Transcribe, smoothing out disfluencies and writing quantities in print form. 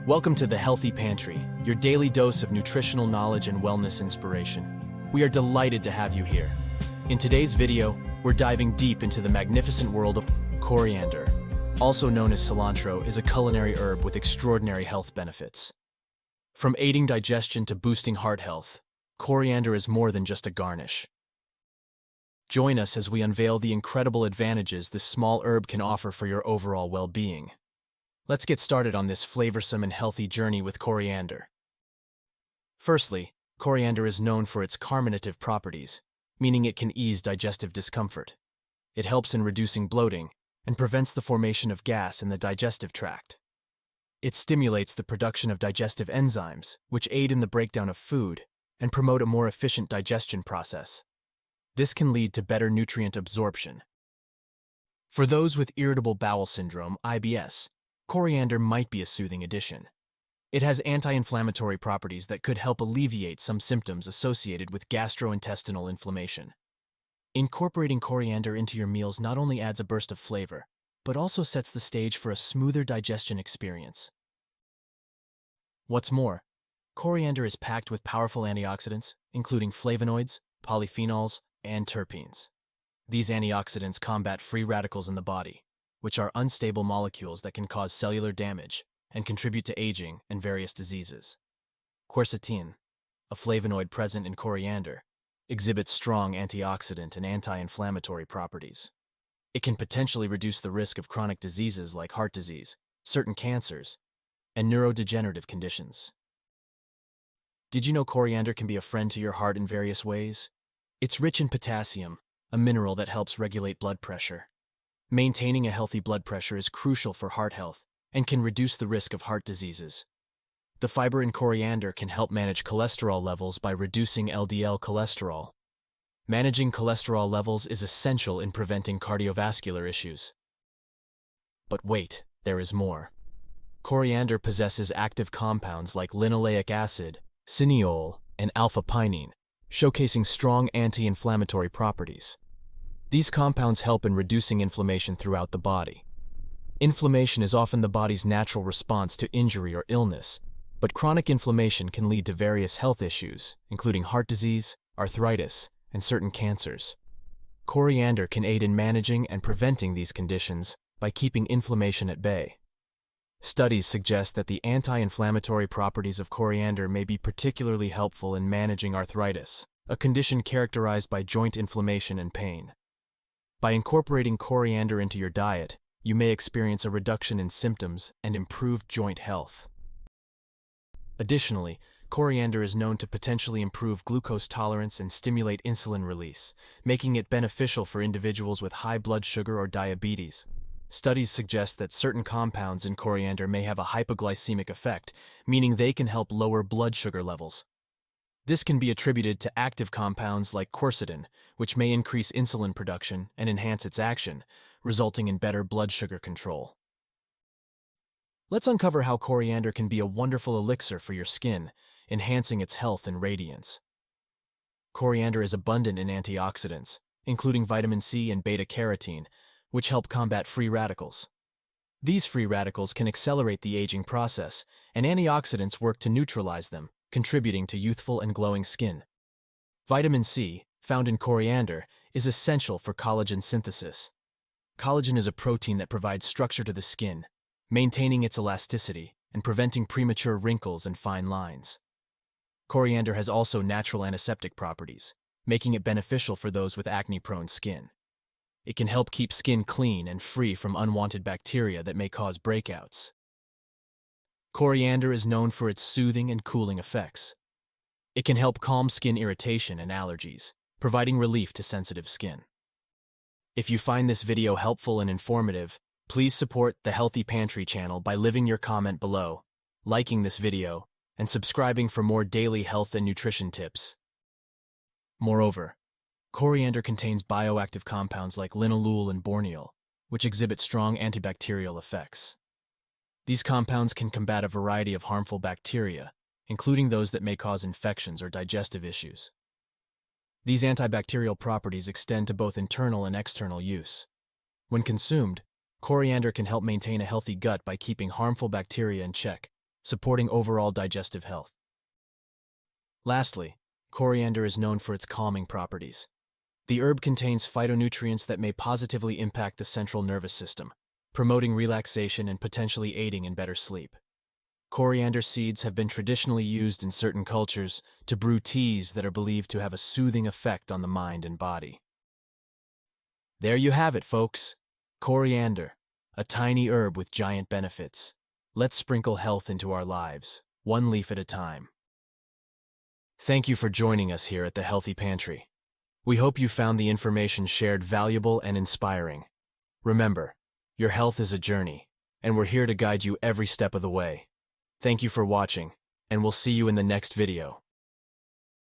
Welcome to the Healthy Pantry, your daily dose of nutritional knowledge and wellness inspiration. We are delighted to have you here. In today's video, we're diving deep into the magnificent world of coriander. Also known as cilantro, is a culinary herb with extraordinary health benefits. From aiding digestion to boosting heart health, coriander is more than just a garnish. Join us as we unveil the incredible advantages this small herb can offer for your overall well-being. Let's get started on this flavorsome and healthy journey with coriander. Firstly, coriander is known for its carminative properties, meaning it can ease digestive discomfort. It helps in reducing bloating and prevents the formation of gas in the digestive tract. It stimulates the production of digestive enzymes, which aid in the breakdown of food and promote a more efficient digestion process. This can lead to better nutrient absorption. For those with irritable bowel syndrome, IBS, coriander might be a soothing addition. It has anti-inflammatory properties that could help alleviate some symptoms associated with gastrointestinal inflammation. Incorporating coriander into your meals not only adds a burst of flavor, but also sets the stage for a smoother digestion experience. What's more, coriander is packed with powerful antioxidants, including flavonoids, polyphenols, and terpenes. These antioxidants combat free radicals in the body, which are unstable molecules that can cause cellular damage and contribute to aging and various diseases. Quercetin, a flavonoid present in coriander, exhibits strong antioxidant and anti-inflammatory properties. It can potentially reduce the risk of chronic diseases like heart disease, certain cancers, and neurodegenerative conditions. Did you know coriander can be a friend to your heart in various ways? It's rich in potassium, a mineral that helps regulate blood pressure. Maintaining a healthy blood pressure is crucial for heart health and can reduce the risk of heart diseases. The fiber in coriander can help manage cholesterol levels by reducing LDL cholesterol. Managing cholesterol levels is essential in preventing cardiovascular issues. But wait, there is more. Coriander possesses active compounds like linoleic acid, cineol, and alpha-pinene, showcasing strong anti-inflammatory properties. These compounds help in reducing inflammation throughout the body. Inflammation is often the body's natural response to injury or illness, but chronic inflammation can lead to various health issues, including heart disease, arthritis, and certain cancers. Coriander can aid in managing and preventing these conditions by keeping inflammation at bay. Studies suggest that the anti-inflammatory properties of coriander may be particularly helpful in managing arthritis, a condition characterized by joint inflammation and pain. By incorporating coriander into your diet, you may experience a reduction in symptoms and improved joint health. Additionally, coriander is known to potentially improve glucose tolerance and stimulate insulin release, making it beneficial for individuals with high blood sugar or diabetes. Studies suggest that certain compounds in coriander may have a hypoglycemic effect, meaning they can help lower blood sugar levels. This can be attributed to active compounds like quercetin, which may increase insulin production and enhance its action, resulting in better blood sugar control. Let's uncover how coriander can be a wonderful elixir for your skin, enhancing its health and radiance. Coriander is abundant in antioxidants, including vitamin C and beta-carotene, which help combat free radicals. These free radicals can accelerate the aging process, and antioxidants work to neutralize them, contributing to youthful and glowing skin. Vitamin C, found in coriander, is essential for collagen synthesis. Collagen is a protein that provides structure to the skin, maintaining its elasticity and preventing premature wrinkles and fine lines. Coriander has also natural antiseptic properties, making it beneficial for those with acne-prone skin. It can help keep skin clean and free from unwanted bacteria that may cause breakouts. Coriander is known for its soothing and cooling effects. It can help calm skin irritation and allergies, providing relief to sensitive skin. If you find this video helpful and informative, please support the Healthy Pantry channel by leaving your comment below, liking this video, and subscribing for more daily health and nutrition tips. Moreover, coriander contains bioactive compounds like linalool and borneol, which exhibit strong antibacterial effects. These compounds can combat a variety of harmful bacteria, including those that may cause infections or digestive issues. These antibacterial properties extend to both internal and external use. When consumed, coriander can help maintain a healthy gut by keeping harmful bacteria in check, supporting overall digestive health. Lastly, coriander is known for its calming properties. The herb contains phytonutrients that may positively impact the central nervous system, promoting relaxation and potentially aiding in better sleep. Coriander seeds have been traditionally used in certain cultures to brew teas that are believed to have a soothing effect on the mind and body. There you have it, folks. Coriander, a tiny herb with giant benefits. Let's sprinkle health into our lives, one leaf at a time. Thank you for joining us here at the Healthy Pantry. We hope you found the information shared valuable and inspiring. Remember, your health is a journey, and we're here to guide you every step of the way. Thank you for watching, and we'll see you in the next video.